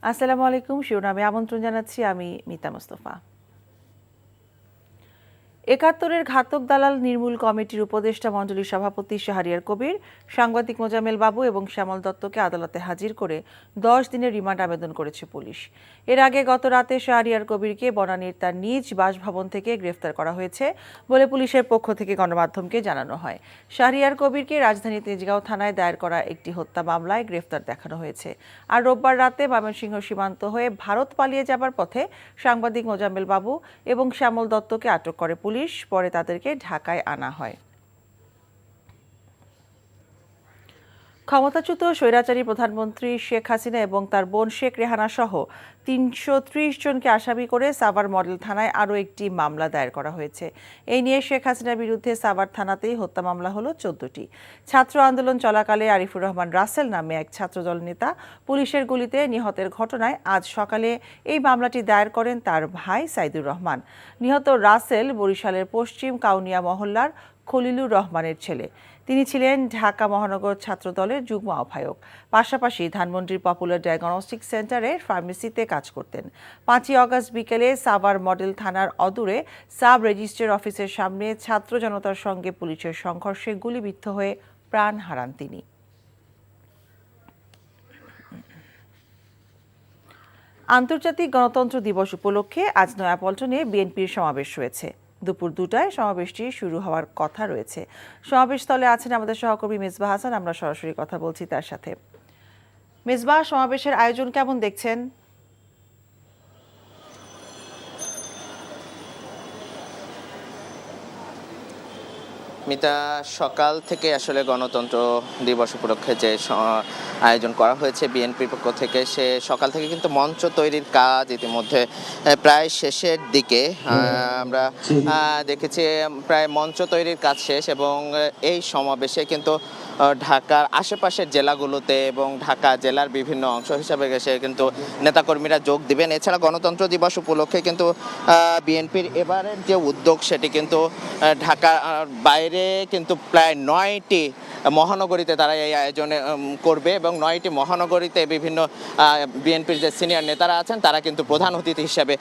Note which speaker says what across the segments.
Speaker 1: আসসালামু আলাইকুম। শিরোনামে আমন্ত্রণ জানাচ্ছি আমি মিতা মুস্তফা। ৭১-এর ঘাতক দালাল নির্মূল কমিটির উপদেষ্টা মণ্ডলীর সভাপতি শাহরিয়ার কবির, সাংবাদিক মোজাম্মেল বাবু এবং শ্যামল দত্তকে আদালতে হাজির করে ১০ দিনের রিমান্ড আবেদন করেছে পুলিশ। এর আগে গত রাতে শাহরিয়ার কবিরকে বনানীর তার নিজ বাসভবন থেকে গ্রেফতার করা হয়েছে বলে পুলিশের পক্ষ থেকে গণমাধ্যমকে জানানো হয়। শাহরিয়ার কবিরকে রাজধানীর তেজগাঁও থানায় দায়ের করা একটি হত্যা মামলায় গ্রেফতার দেখানো হয়েছে। আর রোববার রাতে ময়মনসিংহ সীমান্ত হয়ে ভারত পালিয়ে যাবার পথে সাংবাদিক মোজাম্মেল বাবু এবং শ্যামল দত্তকে আটক করে পুলিশ। পরে তাদেরকে ঢাকায় আনা হয়। ক্ষমতাচ্যুত স্বৈরাচারী প্রধানমন্ত্রী শেখ হাসিনা এবং তার বোন শেখ রেহানা সহ ৩৩০ জনকে আসামি করে সাভার মডেল থানায় আরও একটি মামলা দায়ের করা হয়েছে। এই নিয়ে শেখ হাসিনার বিরুদ্ধে সাভার থানাতেই হত্যা মামলা হলো ১৪টি। ছাত্র আন্দোলন চলাকালে আরিফুর রহমান রাসেল নামে এক ছাত্রদল নেতা পুলিশের গুলিতে নিহতের ঘটনায় আজ সকালে এই মামলাটি দায়ের করেন তার ভাই সাইদুর রহমান। নিহত রাসেল বরিশালের পশ্চিম কাউনিয়া মহল্লার খলিলুর রহমানের ছেলে। তিনি ছিলেন ঢাকা মহানগর ছাত্র দলের যুগ্ম আহ্বায়ক। পাশাপাশি ধানমন্ডির পপুলার ডায়াগনস্টিক সেন্টারের ফার্মেসিতে কাজ করতেন। ৫ই আগস্ট বিকেলে সাভার মডেল থানার অদূরে সাব রেজিস্ট্রার অফিসের সামনে ছাত্র জনতার সঙ্গে পুলিশের সংঘর্ষে গুলিবিদ্ধ হয়ে প্রাণ হারান তিনি। আন্তর্জাতিক গণতন্ত্র দিবস উপলক্ষে আজ নয়াপল্টনে বিএনপির সমাবেশ হয়েছে। দুপুর ২টায় সমাবেশটি শুরু হওয়ার কথা রয়েছে। সমাবেশস্থলে আছেন আমাদের সহকর্মী মেজবাহ হাসান। আমরা সরাসরি কথা বলছি তার সাথে। মেজবাহ, সমাবেশের আয়োজন কেমন দেখছেন?
Speaker 2: মিতা, সকাল থেকে আসলে গণতন্ত্র দিবস উপলক্ষে যে আয়োজন করা হয়েছে বিএনপির পক্ষ থেকে, সে সকাল থেকে কিন্তু মঞ্চ তৈরির কাজ ইতিমধ্যে প্রায় শেষের দিকে। আমরা দেখেছি প্রায় মঞ্চ তৈরির কাজ শেষ এবং এই সমাবেশে কিন্তু ঢাকার আশেপাশের জেলাগুলোতে এবং ঢাকা জেলার বিভিন্ন অংশ হিসাবে গেছে কিন্তু নেতাকর্মীরা যোগ দিবেন। এছাড়া গণতন্ত্র দিবস উপলক্ষে কিন্তু বিএনপির এবারের যে উদ্যোগ সেটি কিন্তু ঢাকার বাইরে কিন্তু প্রায় ৯টি মহানগরীতে তারা এই আয়োজনে করবে এবং ৯টি মহানগরীতে বিভিন্ন বিএনপির যে সিনিয়র নেতারা আছেন তারা কিন্তু প্রধান অতিথি হিসেবে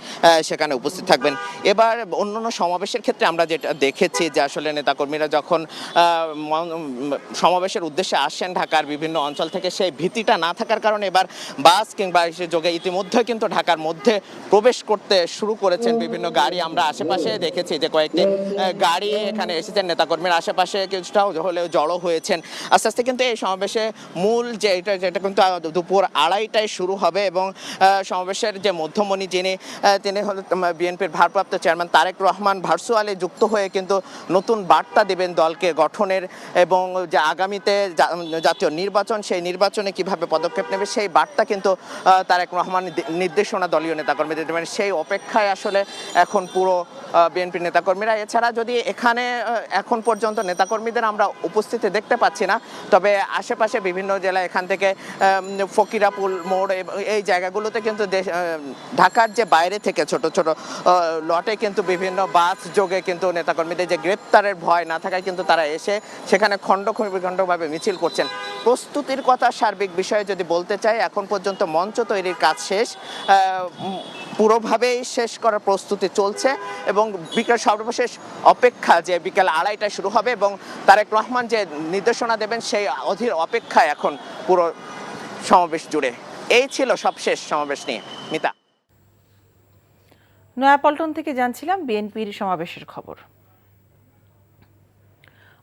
Speaker 2: সেখানে উপস্থিত থাকবেন। এবার অন্যান্য সমাবেশের ক্ষেত্রে আমরা যেটা দেখেছি যে আসলে নেতাকর্মীরা যখন সমাবেশের উদ্দেশ্যে আসেন ঢাকার বিভিন্ন অঞ্চল থেকে, সেই ভীতিটা না থাকার কারণে এবার বাস কিংবা যোগে ইতিমধ্যে কিন্তু ঢাকার মধ্যে প্রবেশ করতে শুরু করেছেন বিভিন্ন গাড়ি। আমরা আশেপাশে দেখেছি যে কয়েকটি গাড়ি এখানে এসেছেন, নেতাকর্মীর আশেপাশে কিছুটাও হলেও জড়ো হয়েছেন। আস্তে আস্তে কিন্তু এই সমাবেশে মূল যেটা কিন্তু দুপুর ২:৩০টায় শুরু হবে এবং সমাবেশের যে মধ্যমণি তিনি হল বিএনপির ভারপ্রাপ্ত চেয়ারম্যান তারেক রহমান ভার্চুয়ালি যুক্ত হয়ে কিন্তু নতুন বার্তা দেবেন দলকে গঠনের এবং যে আগামীতে জাতীয় নির্বাচন, সেই নির্বাচনে কিভাবে পদক্ষেপ নেবে সেই বার্তা কিন্তু তারেক রহমান নির্দেশনা দলীয় নেতাকর্মীদের দেবেন। সেই অপেক্ষায় আসলে এখন পুরো বিএনপির নেতাকর্মীরা। এছাড়া যদি এখানে এখন পর্যন্ত নেতাকর্মীদের আমরা উপস্থিতি দেখতে পাচ্ছি না, তবে আশেপাশে বিভিন্ন জেলায় এখান থেকে ফকিরাপুল মোড় এই জায়গাগুলোতে কিন্তু ঢাকার যে বাইরে থেকে ছোট ছোট লটে কিন্তু বিভিন্ন বাস যোগে কিন্তু নেতাকর্মীদের যে গ্রেপ্তারের ভয় না থাকায় কিন্তু তারা এসে সেখানে খণ্ডভাবে মিছিল করছেন। প্রস্তুতির কথা সার্বিক বিষয়ে যদি বলতে চাই, এখন পর্যন্ত মঞ্চ তৈরির কাজ শেষ, পুরোভাবেই শেষ করার প্রস্তুতি চলছে এবং বিকেল সর্বশেষ অপেক্ষা যে বিকেল ২:৩০টায় শুরু হবে এবং তারেক রহমান যে নির্দেশনা দেবেন সেই অধীর অপেক্ষায় এখন পুরো সমাবেশ জুড়ে। এই ছিল সবশেষ সমাবেশ নিয়ে। মিতা,
Speaker 1: নয়াপল্টন থেকে জানছিলাম বিএনপির সমাবেশের খবর।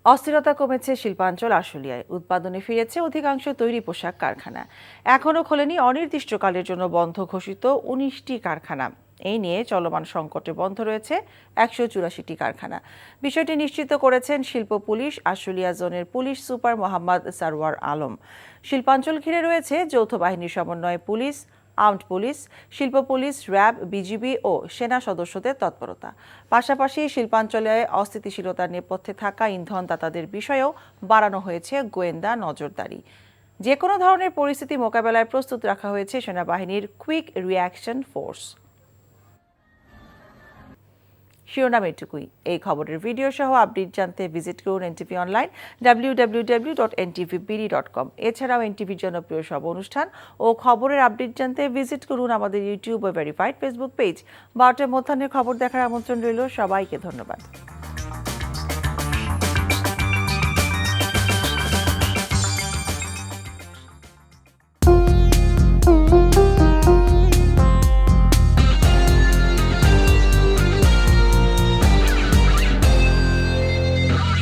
Speaker 1: অস্থিরতা কমেছে শিল্পাঞ্চল আশুলিয়ায়। উৎপাদনে ফিরেছে অধিকাংশ তৈরি পোশাক কারখানা। এখনও খোলেনি অনির্দিষ্টকালের জন্য বন্ধ ঘোষিত ১৯টি কারখানা। এই নিয়ে চলমান সংকটে বন্ধ রয়েছে ১৮৪টি কারখানা। বিষয়টি নিশ্চিত করেছেন শিল্প পুলিশ আশুলিয়া জোনের পুলিশ সুপার মোহাম্মদ সারওয়ার আলম। শিল্পাঞ্চল ঘিরে রয়েছে যৌথ বাহিনীর সমন্বয়ে পুলিশ, আর্মড পুলিশ, শিল্প পুলিশ, র্যাব, বিজিবি ও সেনা সদস্যদের তৎপরতা। পাশাপাশি শিল্পাঞ্চলে অস্থিতিশীলতার নেপথ্যে থাকা ইন্ধনদাতাদের বিষয়েও বাড়ানো হয়েছে গোয়েন্দা নজরদারি। যে কোনো ধরনের পরিস্থিতি মোকাবেলায় প্রস্তুত রাখা হয়েছে সেনাবাহিনীর কুইক রিঅ্যাকশন ফোর্স। শিরোনাম এটুকুই। এই খবরের ভিডিও সহ আপডেট জানতে ভিজিট করুন এনটিভি অনলাইন www.ntvbd.com। এছাড়াও এনটিভির জনপ্রিয় সব অনুষ্ঠান ও খবরের আপডেট জানতে ভিজিট করুন আমাদের ইউটিউব ও ভেরিফাইড ফেসবুক পেজ। 12টার মধ্যাহ্নের খবর দেখার আমন্ত্রণ রইল। সবাইকে ধন্যবাদ।